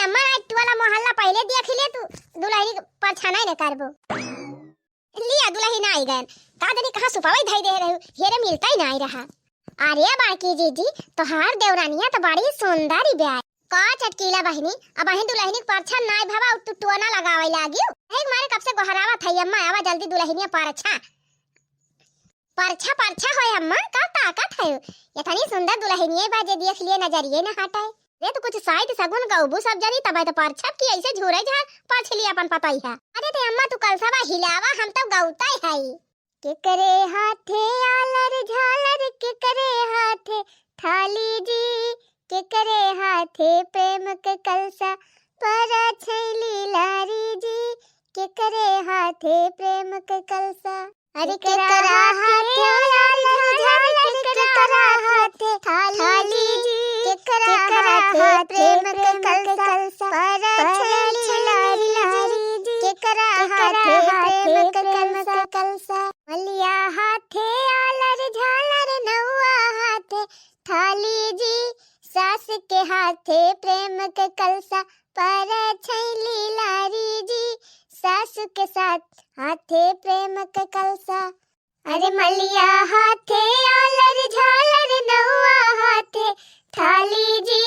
अम्मा आज वाला मोहल्ला पहले देख ले तू दुल्हनी परछाना ही न करबो लिया दुल्हनी ना आई गन का जानी कहां सुपावे धाई दे रहे हेरे मिलता ही ना आई रहा। अरे बाकी जीजी तोहार देवरानिया तो बड़ी सुंदर ही ब्याह का चटकीला बहनी अब बहन दुल्हनी परछा नाय भावा तू टोना लगावे लागियो एक मारे कब से गोहरावा थई अम्मा आवा जल्दी दुल्हनिया परछा परछा परछा होय अम्मा का ताकत है इतनी सुंदर दुल्हनिया बाजे देख लिए नजरिए न हटाए रे तो कुछ साइड सगुन गौबू सब जानी तब तो परछा की ऐसे झूरे झा परछली अपन पता ही है। अरे ते अम्मा तू कल सबा हिलावा हम तो गौता ही है के करे हाथे आलर झालर के करे हाथे थाली जी के करे हाथे प्रेम के कलसा पर छैली लारी जी के करे हाथे प्रेम के कलसा अरे के करा हाथे आलर झालर के करा हाथे थाली जी के करा हाथे प्रेम के कलसा पर छैली लारी जी के करा हाथे प्रेम के कलसा मलिया हाथे आलर झालर नौआ हाथे थाली जी सास के हाथे प्रेम के कलसा पर छैली लारी जी सास के साथ हाथे प्रेम के कलसा अरे मलिया हाथे आलर झालर नौआ हाथे थाली जी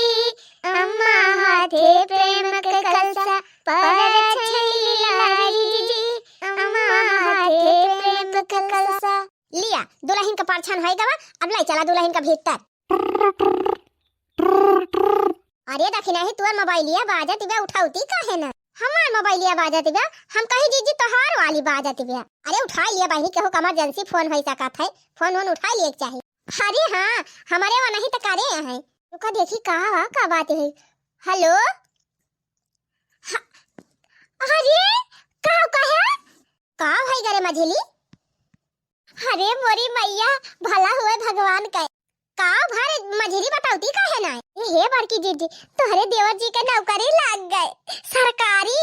अम्मा हाथे प्रेम के कलसा पर छैली लारी जी अम्मा हाथे प्रेम के कलसा लिया दुल्हन का परछन होई गवा अब लाई चला दुल्हन का भीतर। अरे दखिना ही तुअर मोबाइलिया बाजत बे उठाउती काहे ना हमार मोबाइलिया बाजत बे हम कही जीजी तोहार वाली बाजत बे अरे उठा लिया बहनी केहू इमरजेंसी फोन होई सकत है फोन उठा लिए चाहिए। अरे हां हमारे वा नहीं त करे है रुका देखी का बात है हेलो अरे का है का भाई गरे मझली अरे मोरी मैया भला हुए भगवान का का भारे मझली बताउती का है ना हे बड़की जीजी तोहरे देवर जी के नौकरी लाग गए सरकारी।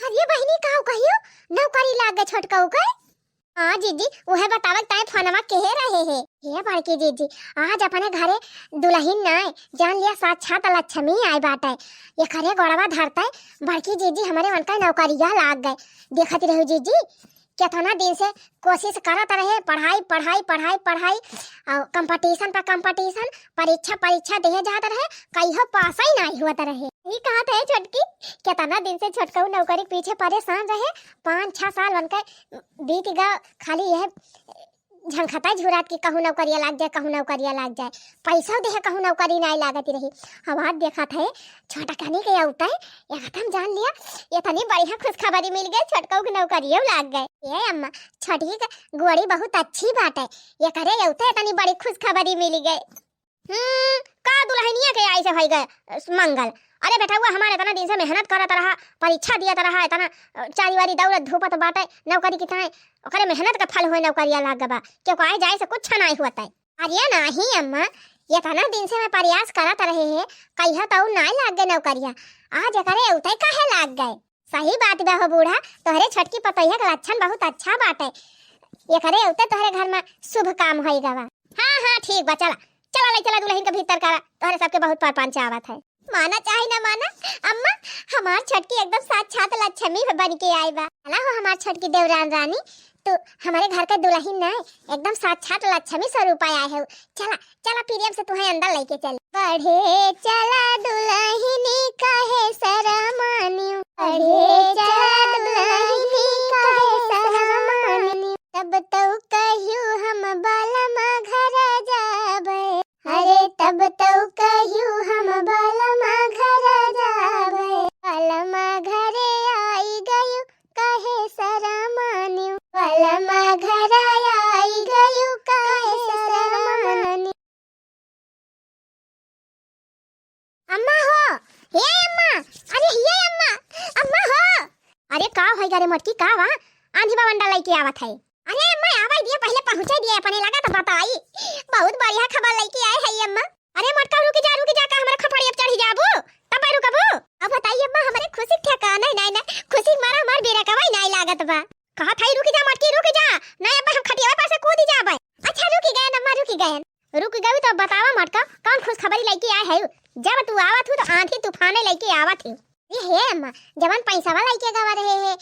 अरे बहनी का कहियो नौकरी लाग गए छोटकाऊ के हां जीजी ओहे बतावत ताए फोनवा कहे रहे है हे बड़की जीजी आज अपने घरे दुल्हन ना जान लिया साक्षात लक्ष्मी आए बाटे ये करे गोड़वा धरता बड़की जीजी हमारे मन का नौकरिया लाग गए देखत रहो जीजी कितना दिन से कोशिश करत रहे पढ़ाई पढ़ाई पढ़ाई पढ़ाई और कंपटीशन पर कंपटीशन परीक्षा दे जात रहे कहियो पास ही नहीं हुआ रहे यही कहा था छोटकी कितना दिन से छोटका नौकरी पीछे परेशान रहे 5-6 साल बनकर बीत गया खाली यह झंखता झुरात की कहूँ नौकरिया लाग जाए पैसा दे कहूँ नौकरी नहीं लागती रही हमार देखा था छोटा कहानी के उठा है एकदम जान लिया इतनी बढ़िया खुशखबरी मिल गई छोटका की नौकरियों लाग गए ये अम्मा छोटी गोड़ी बहुत अच्छी बात है ये करे उठा इतनी बड़ी खुशखबरी मिल गई का दुल्हनिया के आई से भाई गए मंगल। अरे बेटा हुआ हमारे इतना दिन से मेहनत करत रहा परीक्षा दिया रहा इतना चारी वारी दौलत धूपत बाटे नौकरी की ताए ओकरे मेहनत का फल होए नौकरिया लाग गबा क्यों आए जाए से कुछ नहीं होता है। अरे नहीं अम्मा इतना दिन से मैं प्रयास करत रहे है कहिया तो नहीं लाग गए नौकरिया आज करे उतई काहे लाग गए सही बात बा हो बूढ़ा तोहरे छटकी पतैया का लक्षण बहुत अच्छा बात है ये करे उते तोहरे घर में शुभ काम होई गवा। हां ठीक बा चला दुल्हन के भीतर करा तोहरे सबके बहुत परपंच आवत है माना चाहे ना माना अम्मा हमार छटकी एकदम साक्षात लक्ष्मी बन के आई बा चला हो हमार छटकी देवरान रानी तो हमारे घर का दुल्हन ना एकदम साक्षात लक्ष्मी स्वरूप आया है चला प्रियम से तुम्हें अंदर लेके चल बढ़े चला दुल्हनी काहे शरमानी बढ़े चला दुल्हनी काहे शरमानी तब तो कहियो हम बालमा घर जाबे अरे तब तो कहियो हम बालमा घर जाबे बालमा घरे आई गयो काहे शरमानी बालमा घर आई गयो काहे शरमानी। अम्मा हो हे अम्मा अरे ये अम्मा हो अरे का होई गरे मोटकी का वा आंधी बवंडा लेके आवत है। अरे अम्मा आवा दिया पहले पहुंचा दिया अपने लगा तो बताई बहुत बढ़िया खबर लेके आए है अम्मा। अरे मटका रुक जा का हमारे खपड़ी अब चढ़ी जाबू तब रुकबू अब बताइए अम्मा हमारे खुशी ठिकाना नहीं खुशी मारा हमार बेरा कवाई नहीं लागत बा कहा थाई रुक जा मटकी रुक जा नहीं अब्बा हम खटिया पास कूद जाबे अच्छा रुक गए अम्मा रुक गए तो बतावा मटका कौन खुश खबरी लेके आए है जब तू आवत हूँ तो आंधी तूफाने लेके आवत हूँ। ये हे अम्मा जवन पैसा वाला लेके गवा रहे है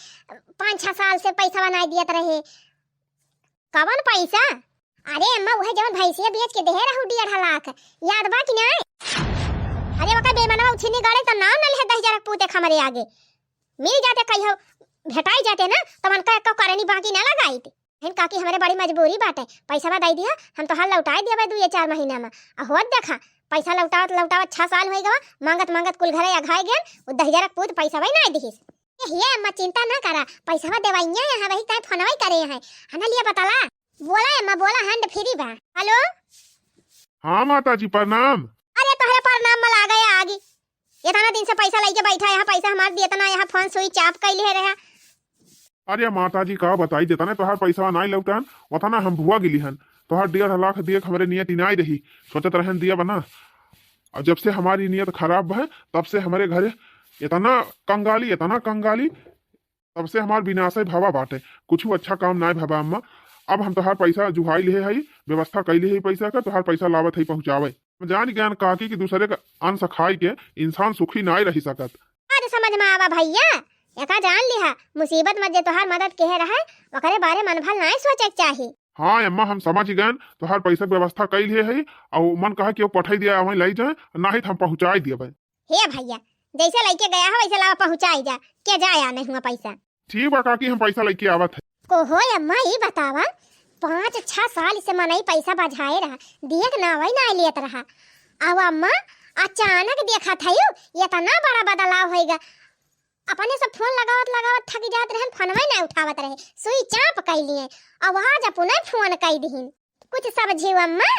5-6 साल से पैसा बनाई दियत रहे। कवन पैसा? अरे अम्मा वह जवन भैंसिया बेच के देहे रहू 1.5 लाख, याद बा कि नहीं? अरे वका बेमनवा उछिनी गड़े तो नाम न ले 10,000 पूते खमरे आगे मिल जाते कहियो भेटाई जाते ना तो मन का करनी बाकी ना लगाई थी। हिन काकी हमारे बड़ी मजबूरी बाटे, पैसा दे दिया हम तो हाल लौटाई दिया 2-4 महीना में। होत देखा पैसा लौटावत लौटावत 6 साल हो गवा, मांगत मांगत कुल घरे अघाई गेल, उ 10,000 पूत पैसा भाई ना दिहिस। ये अम्मा चिंता ना करा, पैसा देवाइया है वही काय फोनवाई करे है हना लिया बताला। बोला अम्मा बोला हैंड फ्री बा। हेलो हाँ माता जी प्रणाम। अरे तोहरे प्रणाम में आ गया आगी, इतना दिन से पैसा लेके बैठा यहाँ, पैसा हमार दिया तना यहाँ फोन सुई चाप कैले रहा। अरे माता जी का बताई देता ना तोहार पैसा नहीं लौटान वथा ना हम भुआ गिली हन तोहार 1.5 लाख दिए हमारे नियत नहीं रही, सोचत रहन दिया बना। और जब से हमारी नियत खराब है तब से हमारे घरे इतना कंगाली तब से हमार विनाशे भवा बाटे, कुछ अच्छा काम नहीं भवा अम्मा। अब हम तोहार पैसा जुहाई ले है, व्यवस्था कैले है पैसा का, तोहार पैसा लावत है पहुँचावे। जान ज्ञान काकी कि दूसरे का अंश खाई के इंसान सुखी नहीं रही सकत। आज समझ में आवा भैया, एका जान लिहा मुसीबत में जे तोहार मदद कहे रहा ओकरे बारे मन भल नहीं सोचे के चाहिए। हाँ अम्मा हम समझ गए, तोहार पैसा के व्यवस्था कैले है और मन कहा कि वो पठाई दिया वहीं लाई जाए, नहीं हम पहुँचाई दिए। हे भैया जैसे लेके गया है वैसे लावा पहुँचाई जा, क्या जाया नहीं हुआ पैसा। ठीक बा काकी हम पैसा लेके आवत है। को हो अम्मा ये बतावा 5-6 साल से मनई पैसा बजाए रहा, दियक ना वही ना लियत रहा। अब अम्मा अचानक देखा था ये इतना बड़ा बदलाव होएगा। अपने सब फोन लगावत थक जात रहन, फोनवा नहीं उठावत रहे, सुई चाप कैलिए। अब आज अपने फोन कई दिहिन, कुछ समझियो अम्मा।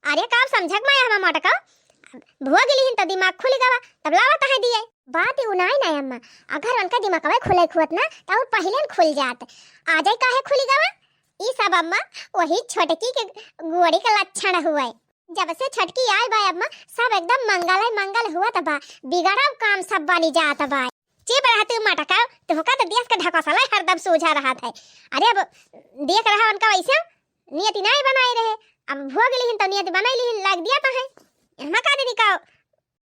अरे का समझक मैं हम मटका भुआ गेलिहिन त दिमाग खुल गवा तब लावत है दिए। बात ही उनाई नहीं अम्मा, अगर उनका दिमाग खुले खुत ना तो पहले खुल जात, आ जाए काहे खुली गवा। ई सब अम्मा वही छोटकी के गोड़ी का लक्षण हुआ। जब से छटकी आई बा अम्मा सब एकदम मंगल हुआ तबा, बिगड़ा काम सब बनी जात बा। चुप रहा तू मटका, तुमका तो देश का ढकोसला हरदम सूझा रहा था। अरे अब देख रहा उनका वैसे नियति नहीं बनाए रहे, अब भोग लिहिन तो नियति बनाई लिहिन लग दिया तो है हम का दे दिखाओ।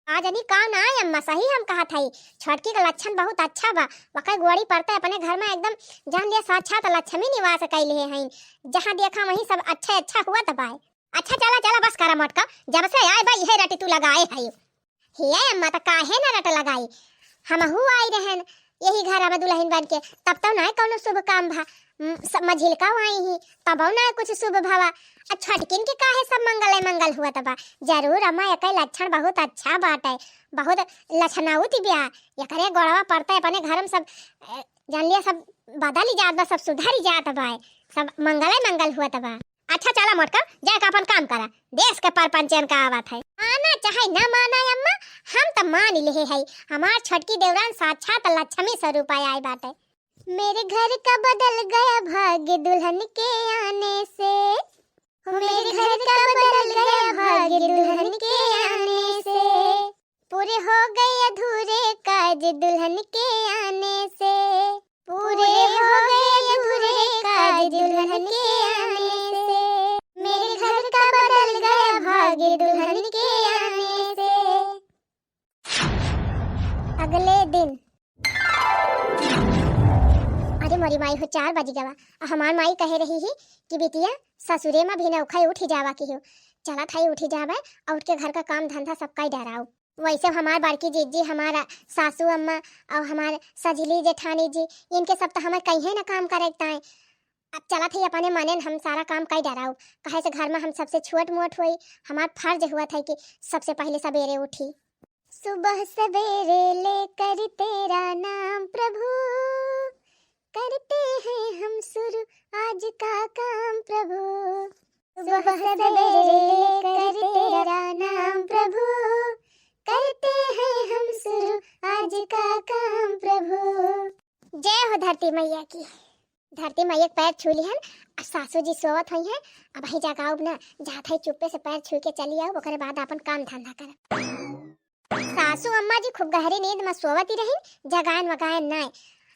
आज नहीं का ना अम्मा सही हम कहा था, छटकी का लक्षण बहुत अच्छा बा। वका गोड़ी पड़ता है अपने घर में एकदम जान लिया साक्षात लक्ष्मी निवास कैले हैं, जहाँ देखा वहीं सब अच्छा हुआ तब आए। अच्छा चला बस करा मटका, जब से आए भाई यह रट तू लगाए है। हे अम्मा तो काहे ना रट लगाई, हम आई रहन यही घर में दुल्हन बन के, तब तो ना कौनो शुभ काम भा मझिलका आई ही तब ना कुछ शुभ भावा। छटकिन के काहे सब मंगल हुआ तबा। जरूर अम्मा एक लक्षण बहुत अच्छा बात है, बहुत लक्षणाउती ब्याह एकरे गोड़वा पड़ता है अपने घर में सब जान लिया सब बदली जात बा, सब सुधारी जात बा, सब मंगल हुआ तबा। अच्छा चला मोटका जाके अपन काम करा, देश के परपंचन का आवत है। माना चाहे न माना अम्मा हम तो मान ले है, हमार छटकी देवरान साक्षात लक्ष्मी स्वरूप आए बाटे। मेरे घर का बदल गया भाग्य दुल्हन के आने से, मेरे घर का बदल गया भाग्य दुल्हन के आने से, पूरे हो गए अधूरे काज दुल्हन के आने से, पूरे हो गए अधूरे काज दुल्हन के आने से, मेरे घर का बदल गया भाग्य दुल्हन के आने से। अगले दिन अरे मोरी माई हो 4 बज गवा, हमार माई कहे रही ही कि बेटिया ससुरे में भी नौखा उठी जावा की हो, चला था उठी जावे और उठ के घर का काम धंधा सबका ही डराओ। वैसे हमार बड़की जीजी हमारा सासू अम्मा और हमारे सजली जेठानी जी इनके सब तो हमें कहीं ना काम करता है। अब चला थे अपने माने हम सारा काम कई डराओ, कहे से घर में हम सबसे छोट मोट हुई, हमार फर्ज हुआ था कि सबसे पहले सवेरे उठी। सुबह सवेरे लेकर तेरा नाम प्रभु, करते हैं हम शुरू आज का काम प्रभु, सुबह सवेरे लेकर तेरा नाम प्रभु, करते हैं हम शुरू आज का काम प्रभु। जय हो धरती मैया की। धरती मैया पैर छू ली हन, सासू जी सोवत हुई हैं, अब ही जगाओ ना जात है चुप्पे से पैर छू के चली आओ, ओकरे बाद अपन काम धंधा कर। सासू अम्मा जी खूब गहरी नींद में सोवती रही, जगान वगान नहीं,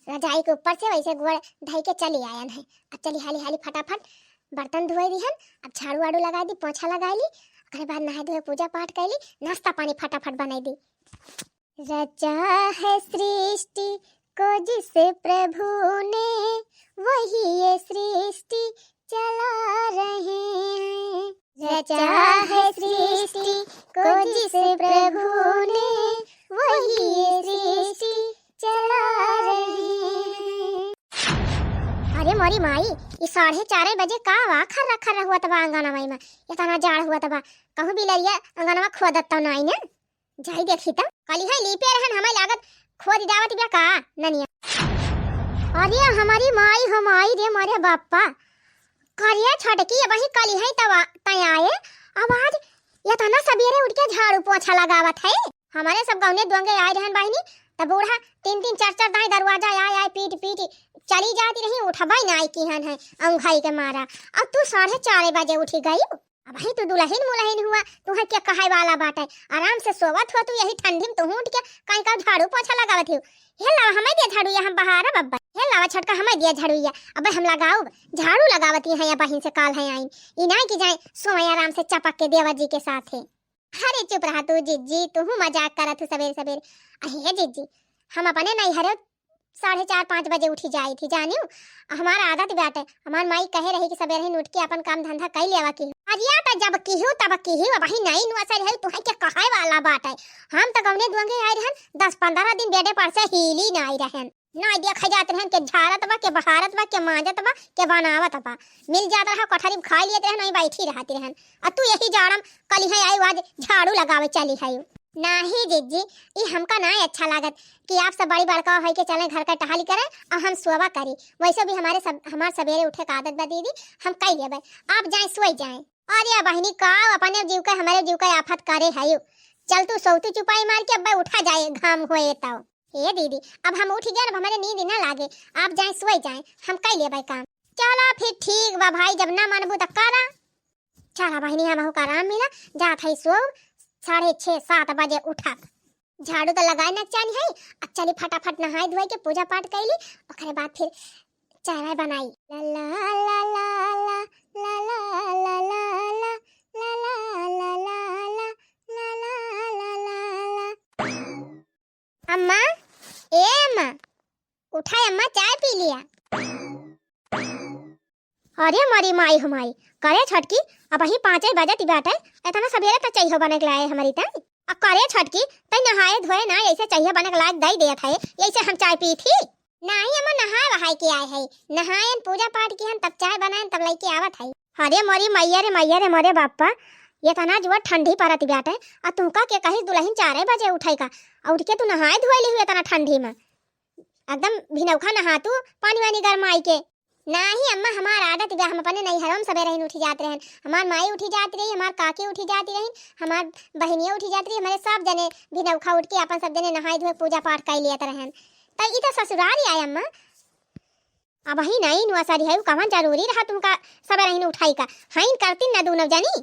रजाई के ऊपर से वैसे गोड़ ढाई के चली आयन है। अब चली हाली फटाफट बर्तन धोए दी हन, अब झाड़ू वाड़ू लगा दी, पोछा लगा ली, ओकरे बाद नहाए धोए पूजा पाठ कैली, नाश्ता पानी फटाफट बनाई दी। रचा है सृष्टि को जिस प्रभु ने, वही ये सृष्टि चला रहे हैं। रचा है सृष्टि को जिस प्रभु ने, वही ये सृष्टि चला रहे हैं। अरे मोरी माई, ये 4:30 बजे का खर्रा खर्रा हुआ तबा अंगनवा में, इतना जाड़ हुआ तबा, कहूँ बिलरिया अंगनवा खोदत नहीं ना, जाई देखी त कली है लीपे रहन, हमें लागत खोद दावत बिया का ननिया। अरे हमारी माई हो माई रे मोरे बाप्पा, करिया छटकी वही कली है तब तय आए, अब आज ये तना सबेरे उठ के झाड़ू पोछा लगावत है। हमारे सब गाँव ने दुआंगे आए रहन बहिनी, तब बूढ़ा 3-3 4-4 दाई दरवाजा आए पीट पीट चली जाती रही, उठबाई ना आई की हन है अंघाई के मारा। अब तू 4:30 बजे उठी गई, अब ही तू दुल्हन मुलहन हुआ, तू है क्या कहाय वाला बात है, आराम से सोवत हो तू, यही ठंडी में तू उठ के कहीं का झाड़ू पोछा लगावत हो। हे लावा हमें दे झाड़ू, हम बहारा बब्बा, हे लावा छटका हमें दिया झाड़ू, अब हम लगाओ झाड़ू लगावती है या बहिन से काल है आई इनाई की जाए सोए आराम से चपक के देवा जी के साथ है। अरे चुप रहा तू जिज्जी, तू मजाक करत तू सवेरे सवेरे। अहे जिज्जी, हम अपने नहीं हरे 4:30-5 बजे उठी जाई थी, जानियो हमारा आदत बात है, हमार माई कहे रही कि सवेरे ही उठ के अपन काम धंधा कर लेवा की। अरिया त जब की हो तब की हो, वही नहीं नुअसर है, तू है के कहाय वाला बात है। हम त गवने दुंगे आए रहन 10-15 दिन बेडे पर से हिली ना आई रहन, ना देखा जात रहन के झारत बा के बहारत बा के मांजत बा के बनावत बा, मिल जात रहा कोठरी में खा लेत रहन, नहीं बैठी रहती रहन। आ तू यही जाड़म कली है आई आज झाड़ू लगावे चली है। नहीं जिज्जी, ये हमका ना अच्छा लागत कि आप सब बड़ी बड़का है के चलें घर का टहली करें और हम सोवा करी। वैसे भी हमार सवेरे उठे का आदत बा दीदी, हम कह लेबे आप जाए सोई जाए। अरे बहनी का अपने जीव का हमारे जीव का आफत करे है, चल तू सोती चुपाई मार के अब उठा जाए घाम होए तो। हे दीदी अब हम उठ गए, हमारे नींद ना लागे, आप जाए सोई जाए, हम कह लेबे काम। चला फिर ठीक बा भाई, जब ना मानबू तो करा। चला बहनी हम का आराम मिला, जात है सो 6:30-7 बजे उठा, झाड़ू तो लगाए ना चाही है। अब चली फटाफट नहाए धोए के पूजा पाठ कैली, ओकरे बाद फिर चाय बनाई। ला ला ला ला ला ला ला ला ला ला ला ला ला ला। अम्मा, ए अम्मा उठाए, अम्मा चाय पी लिया। अरे मरी माई हमारी करे छटकी, अब ही 5 बजे ती बात है, इतना सवेरे तो चाहिए बने के लाए हमारी तन। अब करे छटकी तई नहाए धोए ना ऐसे चाहिए बने के लायक दई देत है, ऐसे हम चाय पी थी। नहीं अम्मा नहाए वहाई के आए है, नहाएन पूजा पाठ की हम तब चाय बनाएन तब लेके आवत है। अरे मरी मैया रे मोरे बाप्पा, ये तना जुआ ठंडी परत बात है, आ तुमका के कहीं दुल्हन 4 बजे उठाई का, उठ के तू नहाए धोए ली हुए तना ठंडी में, एकदम भिनौखा नहा तू पानी वानी गरमाई के। नहीं अम्मा हमार आदत बा, हम अपने नहीं हरम सवेरे ही उठी जाते रहन, हमार माई उठी जाती रही, हमार काकी उठी जाती रही, हमार बहनियाँ उठी जाती रही, हमारे सब जने भिनौखा उठ के अपन सब जने नहाए धोए पूजा पाठ कर लिया रहन। तो ई तो ससुराल ही आए अम्मा, अब ही नहीं नुआसारी है, कहाँ जरूरी रहा तुमका सवेरे ही उठाई का, हाइन करती ना दोनों जनी।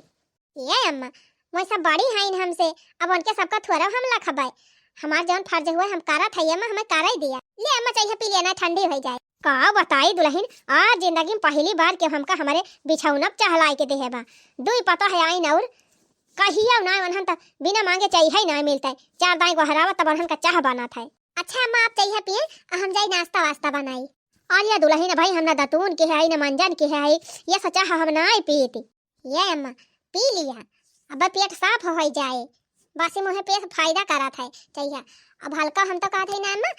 ये अम्मा मैं सब बड़ी हाइन हमसे, अब उनके सबका थोड़ा हम लखबाई, हमार जौन फर्ज हुआ हम करत है अम्मा, हमें करा ही दिया। ले अम्मा चाहिए पी लेना, ठंडी हो जाए। का बताई दुल्हन, आज जिंदगी में पहली बार के हमका हमारे बिछौना चहलाई के देहे बा, दुई पता है आइन और कहिया ना उन्हन त बिना मांगे चाहिए ना मिलता है, 4 दाई गहरावा तब उन्हन का चाह बना था। अच्छा अम्मा आप चाहिए पिए, हम जाई नाश्ता वास्ता बनाई। और ये दुल्हन भाई हम ना दतून के है ना मंजन के है, ये सचा हम ना पीती। ये अम्मा पी लिया, अब पेट साफ हो जाए, बासी मुहे पेट फायदा करा था चाहिए। अब हल्का हम तो कहते हैं ना अम्मा,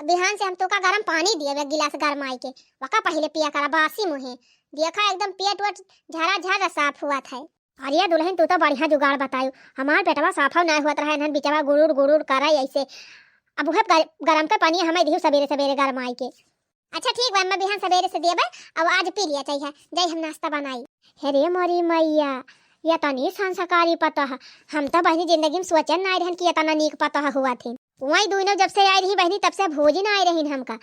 बिहान से हम तो का गरम पानी दिए गिलास गरमाई के, वका पहले पिया करा बासी मुहे, देखा एकदम पेट वट झरा झरा साफ हुआ था। अरे दुल्हन तू तो बढ़िया जुगाड़ बतायू, हमार पेटवा साफ नहीं हुआ रहा है, बिचवा गुरुर गुरुर करा ऐसे। अब वह गरम के पानी हमें दियो सवेरे सवेरे गरमाई के। अच्छा ठीक बा, मैं बिहान सवेरे से देबे, अब आज पी लिया चाहिए, जय हम नाश्ता बनाई। हेरे मोरी मैया, ये तनी संस्कारी पता है, हम तो बहनी जिंदगी में सोचन नहीं रहन कि ये तना नीक पता हुआ थी। वही दोनों जब से आई रही बहनी तब से भोजी ना आई रही हमका,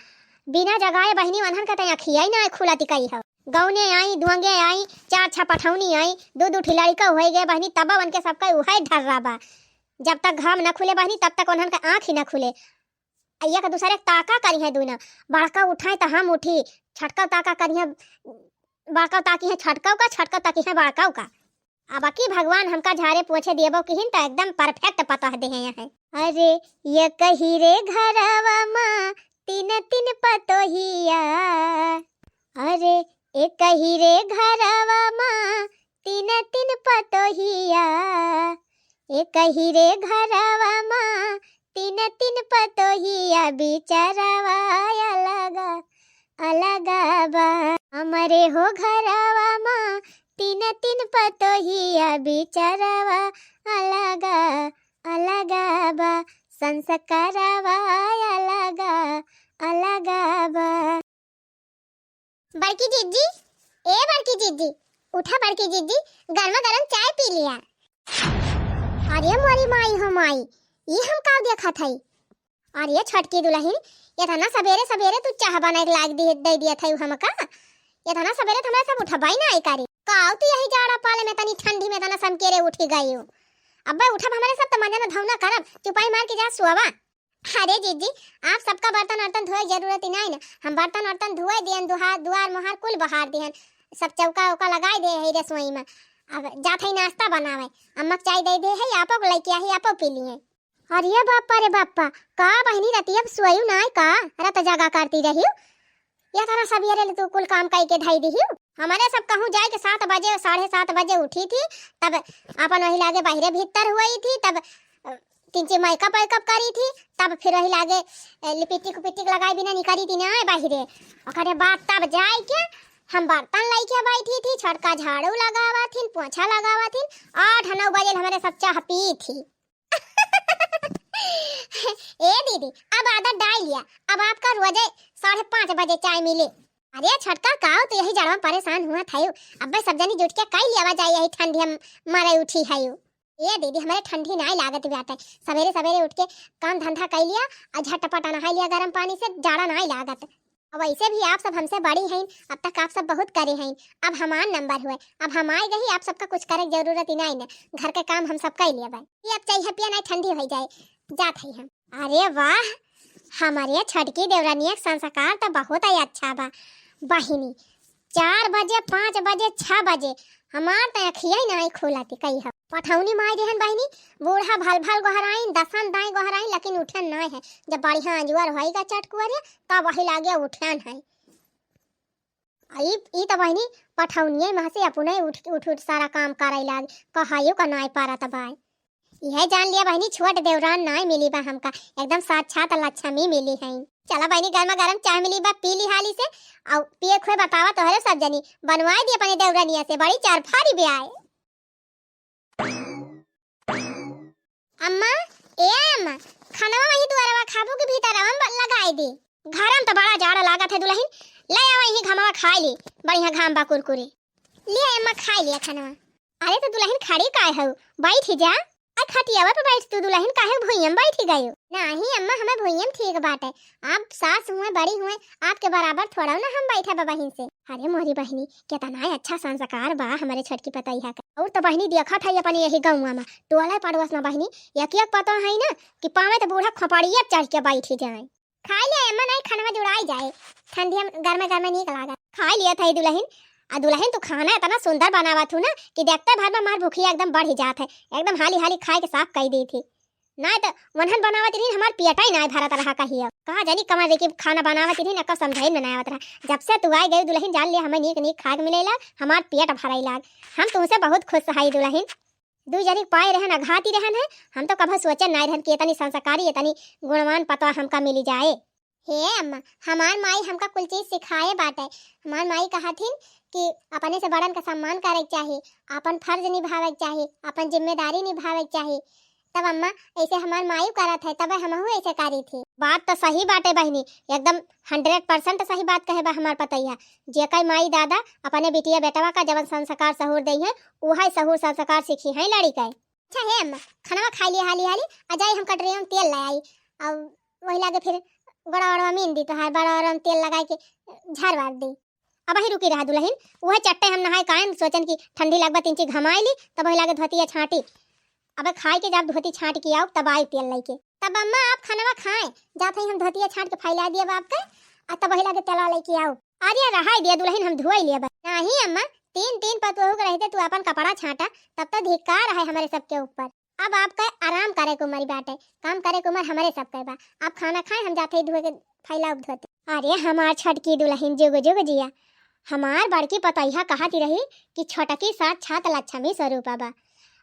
बिना जगाए बहनी वनहन का तय अखिया ही ना खुला तिकई है। गौने आई, दुआंगे आई, 4 छपठौनी आई, 2 ठिलाड़ी का हो गए बहनी, तब बन के सबका उहाई ढर्रा बा। जब तक घाम न खुले बहनी तब तक उन्हन का आँख ही न खुले, अय्या का दूसरे ताका करी है दोनों, बड़का उठाए तो हम उठी, छटका ताका करी है, बड़का ताकी है छटकाव का, छटका ताकी है बड़काव का। अब की भगवान हमका झाड़े पोछे देबो किहिन तो एकदम परफेक्ट पता दे हैं यहाँ। अरे ये कही रे घरवा माँ तीन तीन पतोहिया, अरे एक कही रे घरवा माँ तीन तीन पतोहिया, एक कही रे घरवा माँ तीन तीन पतोहिया, बिचारवा अलगा अलगा बा, हमारे हो घरवा माँ तीन तीन पतोहिया, बिचारवा अलगा अलगा बा, संस्कारवा अलगा अलगा बा। बड़की जीजी, ए बड़की जीजी, उठा बड़की जीजी, गरमा गरम चाय पी लिया। अरे मोरी माई हो माई, ये हम का देखा थई। अरे छटकी दुल्हन, ये था ना सवेरे सवेरे तू चाह बना के लाग दे दिया था हमका। ये था ना सवेरे हमरा सब उठबाई ना आई कारी। काऊ तू यही जाड़ा पाले में तनी ठंडी में तना समकेरे उठी गई हो। अब्बा उठब हमारे सब त मजे न धौना करब, चुपाई मार के जा सुआवा। अरे जीजी, आप सबका बर्तन वर्तन धोए जरूरत ही नहीं ना, हम बर्तन वर्तन धोए दियन, दुआर मोहर कुल बहार दियन, सब चौका उका लगाई दे है रसोई में। अब जात है नाश्ता बनावे, अम्मा चाय दे दे है, आपो को लेके आई, आपो पी लिए। अरे बापा रे बापा, का बहनी रतिया सोयू ना का रत जगा करती रही। या थाना सवेरे तू कुल काम कई के ढाई दी। हमारे सब कहूँ जाए के 7 बजे 7:30 बजे उठी थी, तब अपन वही लागे बाहरे भीतर हुई थी, तब 3 मेकअप वेकअप करी थी, तब फिर वही लागे लिपस्टिक उपिस्टिक लगाई बिना निकली थी ना बाहरे। और बाद तब जाए के हम बर्तन लेके बैठी थी, छटका झाड़ू लगावा थी, पोछा लगावा थी, 8-9 बजे हमारे सब चाह पी थी। ए दीदी, अब आदत डाल लिया, अब आपका रोज 5:30 बजे चाय मिले। अरे छटका काओ तो यही जड़वा परेशान हुआ था। अब सब जनी जुट के कई लिया जाए, यही ठंडी हम मारे उठी है। ये दीदी हमारे ठंडी नहीं लागत बात है, सवेरे सवेरे उठ के काम धंधा कर लिया और झटपट नहा लिया गर्म पानी से, जाड़ा नहीं लागत। अब वैसे भी आप सब हमसे बड़ी हैं, अब तक आप सब बहुत करे हैं, अब हमार नंबर हुए, अब हम आए गई, आप सबका कुछ करे जरूरत ही नहीं ना, घर के काम हम सब कर लिया भाई। ये अब चाहिए पिया नहीं ठंडी हो जाए जात है हम। अरे वाह, हमारे छटकी देवरानी संस्कार तो बहुत ही अच्छा बा बहिनी। 4 बजे 5 बजे 6 बजे हमार तो अखिया ही नहीं खोलाती कही है। पठौनी माई देहन बहिनी, बूढ़ा भल भल गोहराइन, दसन दाई गोहराइन, लेकिन उठन नहीं है। जब बढ़िया अंजुअर होएगा चटकुअर तब वही लागे उठन है। ई तो बहिनी पठौनिये में से अपने उठ सारा काम करे लाग, कहायो का नहीं पारा तबाई। यह जान लिया बहनी, छोट देवरान नहीं मिली बा हमका, एकदम साक्षात लक्ष्मी मिली है। चला बहनी, गर्मा गर्म चाय मिली बा, पी ली हाली से, और पिए खोए बतावा तो हरे सब जनी बनवाई दी अपने देवरानिया से, बड़ी चारफारी भी आए। अम्मा, ए अम्मा, खाना वही दुआरवा खाबू के भीतर हम लगाई दी। घरम तो बड़ा जाड़ा लागत है दुल्हन, ले आवा यही घमावा खाई ली, बढ़िया घाम बा कुरकुरे। ले अम्मा खाई लिया खाना। अरे तो दुल्हन खड़ी काहे हो, बैठ जा। खटियावा पे बैठ तू दुल्हन, काहे भुइयम बैठी गयो। नहीं अम्मा, हमें भुइयम ठीक बात है, आप सास हुए बड़ी हुए, आपके बराबर थोड़ा ना हम बैठा बा बहन से। अरे मोरी बहनी, कितना अच्छा संस्कार बा हमारे छटकी पतैया का। और तो बहनी देखा था अपने यही गाँव में टोला पड़ोस में बहनी एक पता है ना कि पावे तो बूढ़ा खपड़िया चढ़ के बैठी जाए। खा लिया अम्मा, नहीं खाना जुड़ाई जाए, ठंडी में गर्मा गर्मा नहीं लागा। खा लिया था दुल्हन। आ दुल्हन तो खाना इतना सुंदर बनावा थू ना कि देखते भर में मार भूखिया एकदम बढ़ ही जात है, एकदम हाली हाली खाए के साफ कही दी थी। नहीं तो वनहन बनावत रही, हमार पेटा ही नहीं भरत रहा कहियो। कहा जानी कमर देखी खाना बनावत रही, नका समझाई बनावत रहा। जब से तू आई गई दुल्हन, जान लिया हमें नीक नीक खाए मिलेला, हमार पेट भराई लाग। हम तुमसे बहुत खुश है दुल्हन, दू जनी पाए रहन अघाती रहन है। हम तो कभी सोचे नहीं रहन कि इतनी संस्कारी इतनी गुणवान पता हमका मिली जाए। हे अम्मा, हमार माई हमका कुल चीज सिखाए बाटे। हमार माई कहा थी कि अपने से बड़न का सम्मान करे चाहिए, अपन फर्ज निभावे चाहिए, अपन जिम्मेदारी निभावे चाहिए। तब अम्मा ऐसे हमार माई करत है, तब हम ऐसे करी थी। बात तो सही बाटे बहनी, एकदम 100% सही बात कहे बा हमार पतैया। जे कई माई दादा अपने बिटिया बेटवा का जवन संस्कार सहूर दई है, वही सहूर संस्कार सीखी है लड़ी का। अच्छा है अम्मा, खाना खा लिया हाली हाली, अजाई हम कटरिया में तेल लाई, और वही लागे फिर बड़ा बड़ा मीन दी तो है, बड़ा बड़ा तेल लगा के झारवार दी। अब ही रुकी रहा दुल्हन, वह चट्टे हम नहाए कायम सोचन की ठंडी लगवा 3 चीज घमाई ली, तब वही लागे धोतिया छाटी। अब खाए के जब धोती छाट के आओ तब आई तेल लेके, तब अम्मा आप खाना खाएं, जाते ही हम धोतिया छाट के फैला दिया बाप के, और तब वही लागे तेल लेके आओ। अरे रहा दिया दुल्हन, हम धोई लिया। नहीं अम्मा, तीन तीन पतोहू के रहते तू अपन कपड़ा छाटा, तब तो धिक्कार है हमारे सबके ऊपर। अब आपका आराम करे को उम्र बाटे, काम करे को उम्र हमारे सबके बा। आप खाना खाए, हम जाते धोए के फैला धोते। अरे हमार छटकी दुल्हन जुग जुग जिया। हमार बड़की पतैया कहती रही कि छोटकी साथ छात लक्ष्मी स्वरूपा बा।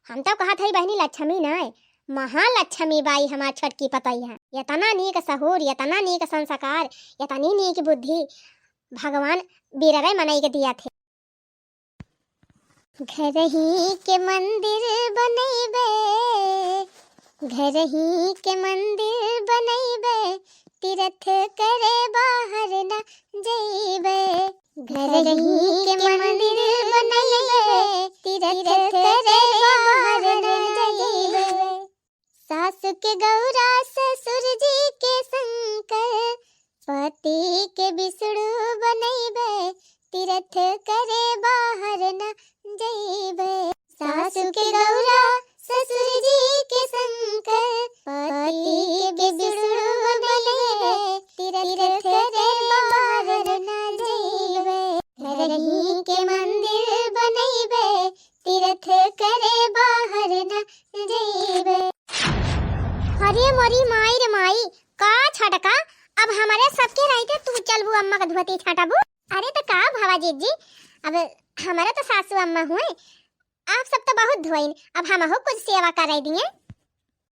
हम तो कहत हई बहनी लक्ष्मी नहीं, महालक्ष्मी बाई हमार छटकी पतैया। इतना नीक सहूर, इतना नीक संस्कार, इतनी नीक बुद्धि भगवान बीररे मनाई के दिया थे। घर ही के मंदिर बनैबे, घर ही के मंदिर बनैबे, तीर्थ करे बाहर न जइबे। घर ही के मंदिर बनैबे, तीर्थ करे बाहर न जइबे। सास के गौरा ससुर जी के शंकर, पति के विष्णु बनैबे, तीर्थ करे बाहर न जइबे। सास के गौरा ससुर जी के शंकर, पति के विष्णु बनैबे, तीर्थ करे बाहर न जइबे। घर ही के मंदिर बनैबे, तीर्थ करे बाहर न जइबे। अरे मोरी माई रे माई, का छटका, अब हमारे सबके रहते तू चलबू अम्मा का धोती छाटाबू। अरे तो का भावा जी, अब हमारे तो सासू अम्मा हुए, आप सब तो बहुत धोइन, अब हम हो कुछ सेवा कर दिए।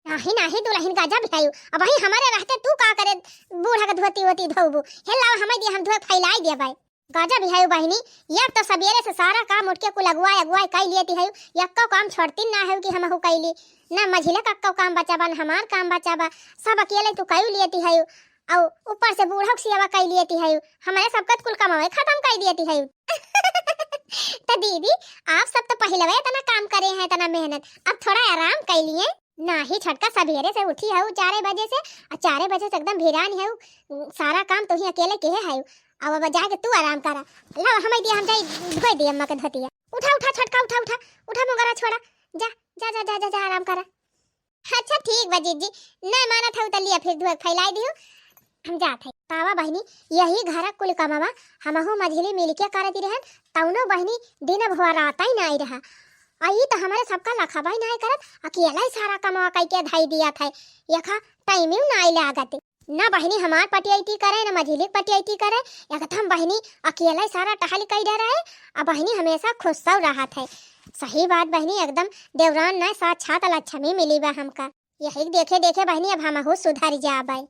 नाही नाही दुल्हन गाजा भिखायू, अब वही हमारे रहते तू का करे बूढ़ा का धोती होती धोबू। हेला हमें दिए, हम धोए फैलाई दिए भाई। गाजा भिखायू बहनी, एक तो सवेरे से सारा काम उठ के कुल अगुआई कई लेती है, यक्को काम छोड़ती ना है कि हम हो कैली ना। मझिले का काम बचाबा न हमार काम बचाबा, सब अकेले तू कई लेती है, और ऊपर से बूढ़ा की सेवा कई लेती है, हमारे सबका कुल कमावे खत्म कर देती है। तो दीदी आप सब तो पहले इतना काम करे हैं, इतना मेहनत, अब थोड़ा आराम कर लिए ना। ही छटका सवेरे से उठी है 4 बजे से, और 4 बजे से एकदम भिरान है, सारा काम तो ही अकेले के है। अब जाके तू आराम करा, ला हमें दिया, हम जाई धोई दी अम्मा के धोतिया। उठा उठा छटका, उठा उठा उठा मोगरा छोड़ा, जा जा जा जा जा, जा आराम करा। अच्छा ठीक बा जीजी, नहीं माना था तो लिया, फिर धोए फैलाई दियो, हम जात है। तावा बहनी यही घर कुल कमावा हमहु मझिली मिलके करती रहन, तौनो बहनी दिन भर रात ही नहीं रहा। आई तो हमारे सबका लखबा ही नहीं करत, अकेला ही सारा कमावा कई के धाई दिया था। यखा टाइम ही नहीं लागते, ना बहनी हमार पटियाई करे ना मझिली पटियाई करे, एकदम बहनी अकेला ही सारा टहल कई डर है। अब बहनी हमेशा खुश सब रहा है। सही बात बहनी, एकदम देवरान न साक्षात लक्ष्मी मिली बा हमका। यही देखे देखे बहनी अब हमहु सुधर जाबे।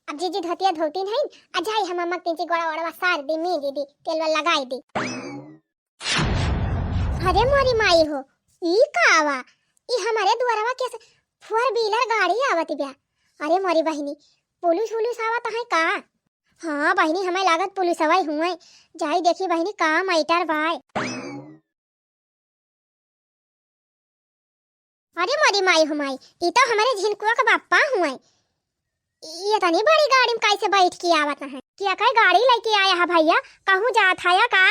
अब जीजी धोतिया धोती नहीं, अजाई हम अम्मा तीन गोड़ा वड़ा सार दी, मी दीदी तेल लगाई दी। अरे मोरी माई हो, ई का आवा, ई हमारे द्वारवा कैसे 4 व्हीलर गाड़ी आवत ब्या। अरे मोरी बहनी, पुलिस आवत है का? हाँ बहनी, हमें लागत पुलिस आवाई हुए, जाई देखी बहनी का मैटर बाय। अरे मोरी माई हो माई, ई तो हमारे झिनकुआ का बापा हुए। ये तनी बड़ी गाड़ी में कैसे बैठ के आवत है? क्या कई गाड़ी लेके आया है भैया, कहूँ जात है का?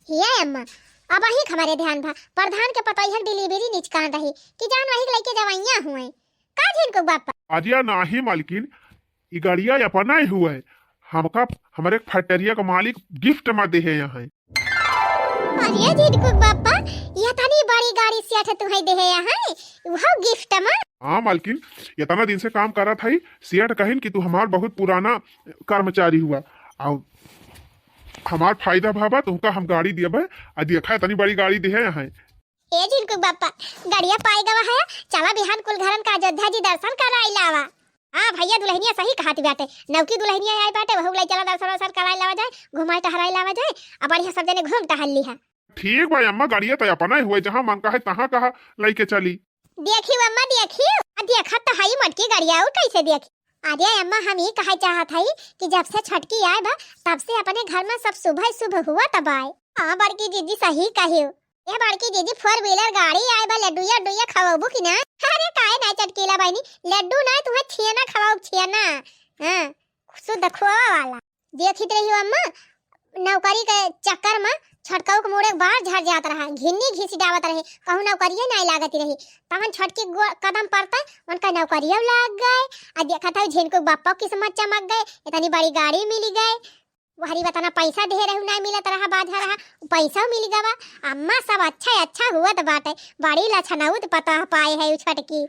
ये अम्मा अब ही हमारे ध्यान भा, प्रधान के पता है डिलीवरी निचकान रही कि जान वही लेके जवाइया हुए का झिनको बापा। आजिया नाही मालकिन, ई गाड़िया अपना ही हुआ है, हमका हमारे फैक्ट्रिया का मालिक गिफ्ट में दे है यहाँ। अरे झिनको बापा, ये तनी बड़ी गाड़ी से आठ तुम्हें दे है यहाँ, वो गिफ्ट में। हाँ मालकिन, इतना दिन से काम करा था, सेठ कहिन कि तू हमार बहुत पुराना कर्मचारी हुआ, और हमार फायदा भाबा तुमका हम गाड़ी दिया भाई, आ देखा इतनी बड़ी गाड़ी दे है यहाँ। ए जिनको बापा गाड़िया पाई गवा है, चला बिहान कुल घरन का अयोध्या जी दर्शन कराई लावा। हाँ भैया दुल्हनिया सही कहती बाटे, नौकी दुल्हनिया आई बाटे, वहु लाई चला दर्शन कराई लावा जाए, घुमाई टहराई लावा जाए, अब बढ़िया सब जने घूम टहल ली है। ठीक भाई अम्मा, गाड़िया तो अपना ही हुआ, जहाँ मन का है तहाँ कहा लेके चली। देखियो अम्मा देखियो, देखा तो हाई मटकी गाड़िया और कैसे देखी। अरे अम्मा हम ये कहा चाहत हई कि जब से छटकी आए बा तब से अपने घर में सब सुबह सुबह हुआ तब आए। हाँ बड़की दीदी सही कहियो, ये बड़की दीदी 4 व्हीलर गाड़ी आए बा, लड्डूया डुया खवाबू कि ना? अरे काहे ना चटकीला बहनी, लड्डू ना तुम्हें छेना खवाऊ, छेना हां शुद्ध खोआ वाला। देखित रहियो अम्मा, नौकरी के चक्कर में छटकाऊ के मोड़े बाहर झड़ जात रहा, घिन्नी घिस डावत रहे, कहूं नौकरिया नहीं लागत रही, तमन छटकी कदम पड़ता उनका नौकरिया लग गए। आ देखा था झिनको बापा किस्मत चमक गए, इतनी बड़ी गाड़ी मिल गए। वहरी बताना पैसा दे रहू ना मिलत रहा बाधा रहा पैसा मिल गवा। अम्मा सब अच्छा हुआ तो बाटे बड़ी लछनाउत पता पाए है छटकी।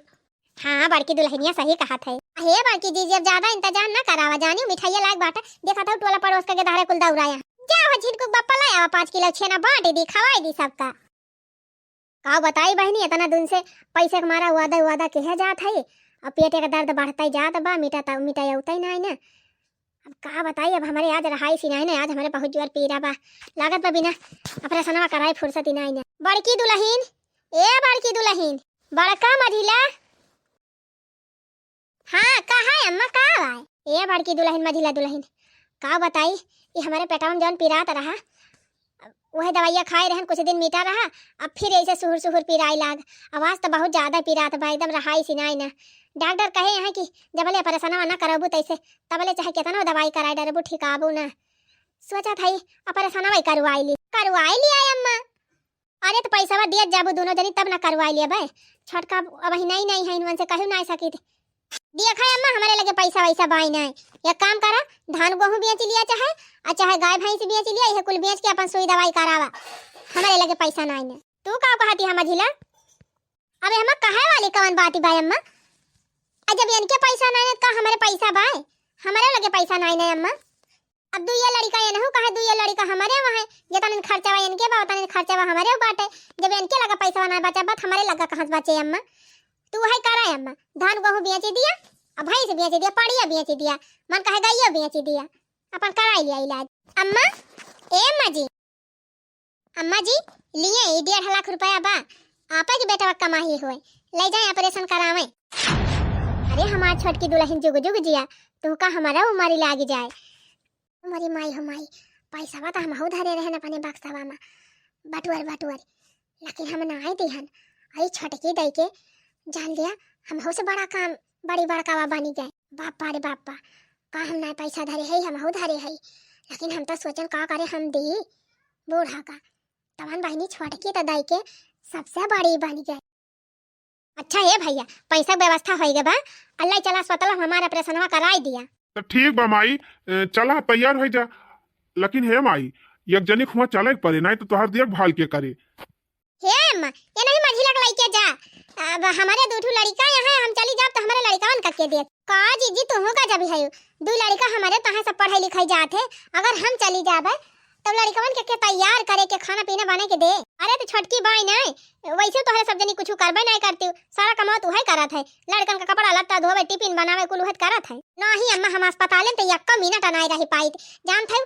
हाँ बड़की दुल्हनिया सही कहा थे। हे बड़की जी जब ज्यादा इंतजाम ना करावा जानी मिठाइया लाग बाटा देखा था टोला पड़ोस के धारे कुल दौड़ाया जाओ झिटकुक बप्पा लाया 5 किलो छेना बांट दी खवाई दी सबका। का बताई बहनी इतना दिन से पैसे के मारा वादा कहे जात है अब पेटे का दर्द बढ़ता ही जात बा मिटा उतना ही ना ना। अब का बताई अब हमारे आज रहाई सी नहीं आज हमारे बहुत जोर पीरा बा लागत बा बिना ऑपरेशनवा कराई फुर्सत ही नहीं ना। बड़की दुल्हन बड़की दुल्हन बड़का मझिला। हाँ कहा है अम्मा का आए बड़की दुल्हन मझिला दुल्हन का बताई ये हमारे पेटा में जौन पीरात रहा वह दवाइयाँ खाए रहन कुछ दिन मीठा रहा अब फिर ऐसे सुहुर पीराई लाग आवाज तो बहुत ज्यादा पीरात बा एकदम रहाई सिनाई ना। डॉक्टर कहे यहाँ कि जबले ऑपरेशन ना करबू तैसे तबले चाहे कितना दवाई कराए डरबू ठिकाबू ना। सोचा था ऑपरेशन करवाई ली आए अम्मा। अरे तो पैसा दिया जाबू दोनों जनी तब ना करवाई लिया भाई छटका अब नहीं है इनवन से कहू ना सकी दिया खाए अम्मा हमारे लगे पैसा वैसा बाई नहीं। एक काम करा धान गेहूं बेच लिया चाहे गाय भैंस बेच लिया यह कुल बेच के अपन सुई दवाई करावा हमारे लगे पैसा नहीं ना। तू का कहती हम मझिला अबे हम कहे वाली कौन बात भाई अम्मा जब इनके पैसा नहीं का हमारे पैसा बाय हमारे लगे पैसा नहीं अम्मा। अब दुइया लड़का ये नहीं कहे दुइया लड़का हमारे वहां जितना खर्चा बा इनके बा उतना खर्चा बा हमारे बाटे जब इनके लगा पैसा ना बचा बात हमारे लगा कहां से बचे अम्मा। तू वही करा अम्मा धान गेहूं बेच दिया अब भैंस बेच दिया पड़िया बेच दिया मन कहे गाइयो बेच दिया अपन कराई लिया इलाज। अम्मा अम्मा जी लिए 1.5 लाख रुपया बा आपा की बेटा कमाई हुए ले जाए ऑपरेशन करावे। अरे हमार छोटकी दुल्हन जुग जिया तू का हमारा उमारी लाग जाए हमारी माई हो माई पैसा बा हम हो धरे रहन अपने बक्सवा में बटुअर लेकिन हम ना आए दिहन आई छोटकी दई के जान लिया हम हो से बड़ा काम बड़ी बड़कावा बनी जाए बापा रे बापा का हम ना पैसा धरे है हम हो धरे है लेकिन हम तो सोचन का करे हम दी बूढ़ा का तवन बहनी छोटकी तो दई के सबसे बड़ी बन जाए। अच्छा ये भैया पैसा व्यवस्था हो गया बा अल्लाह चला स्वतल हमारा ऑपरेशनवा कराई दिया तो ठीक बा माई चला तैयार हो जा। लेकिन हे माई एक जनी खुआ चले पड़े नहीं तो तोहर देखभाल के करे। हे अम्मा ये नहीं मझिला के लइके जा अब हमारे दो लड़का यहाँ हम चली जाब तो हमारे लड़कावन के दे का जीजी तुम का जब है दो लड़का हमारे तहां सब पढ़ाई लिखाई जाते अगर हम चली जाबे तो लड़कावन के तैयार करे के खाना पीना बना के दे। अरे तो छोटकी बाई नहीं वैसे तो हरे सब जनी कुछ करबे नहीं करती सारा कमाओ तू है करत है लड़कन का कपड़ा लत्ता धोवे टिफिन बनावे कुल उहत करत है नहीं अम्मा हम अस्पताल में तो 1 मिनट नहीं रही पाई जान थे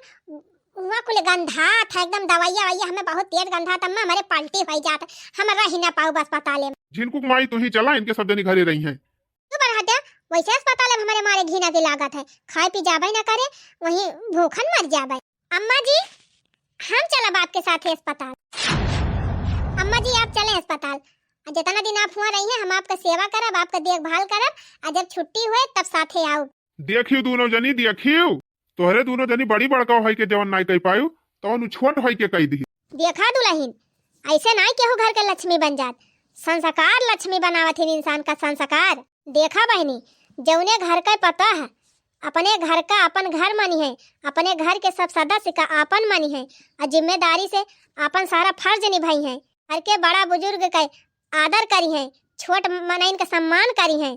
वहाँ कुल गंधा था एकदम दवाइया हमें बहुत तेज गंधा था हमारे पलटी हो जाता हम रही ना पाऊ अस्पताल में। जिनको माई तू ही चला इनके सब जनी घरे रही हैं तू बढ़ाते वैसे अस्पताल में हमारे मारे घीना की लागत है खाए पी जाबे ना करे वहीं भूखन मर जाबे। अम्मा जी हम चला बाप के साथ अस्पताल। अम्मा जी आप चले अस्पताल जितना दिन आप हुआ रही हैं हम आपका सेवा करब आपका देखभाल करब और जब छुट्टी हुए तब साथे आओ। देखियो दोनों जनी देखियो तोहरे दोनों जनी बड़ी बड़का होई के जवन नहीं कह पायो तो छोट होई के कह दी। देखा दुल्हन ऐसे नहीं केहू घर के लक्ष्मी बन जात संस्कार लक्ष्मी बनावत है इंसान का संस्कार। देखा बहनी जौने घर का पता है अपने घर का अपन घर मनी है अपने घर के सब सदस्य का अपन मनी है और जिम्मेदारी से अपन सारा फर्ज निभाई है घर के बड़ा बुजुर्ग का आदर करी है छोट मनइन का सम्मान करी है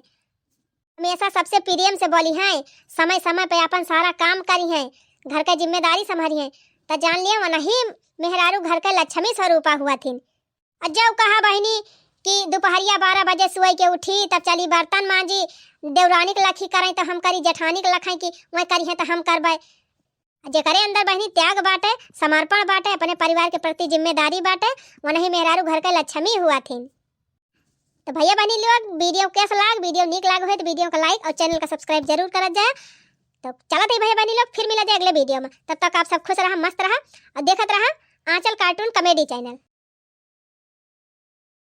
हमेशा सबसे प्रेम से बोली है समय समय पे अपन सारा काम करी है घर का जिम्मेदारी संभाली है तो जान लिया वही मेहरारू घर का लक्ष्मी स्वरूपा हुआ थी। जब कहा बहनी कि दोपहरिया 12 बजे सोई के उठी तब चली बर्तन मांजी देवरानी के लखी करें तो हम करी जेठानी के लखाई की वह करी है तो हम करबे जे करे अंदर बहनी त्याग बाटे समर्पण बाटे अपने परिवार के प्रति जिम्मेदारी बाटे वही मेहरारू घर के लक्ष्मी हुआ थी। तो भैया बहनी लोग वीडियो कैसा लाग वीडियो निक लाग हो तो वीडियो का लाइक और चैनल का सब्सक्राइब जरूर कर जाए। तो चला थे भैया बहनी लोग फिर मिला जाए अगले वीडियो में तब तक आप सब खुश रहा मस्त रहा और देखत रहा आंचल कार्टून कॉमेडी चैनल।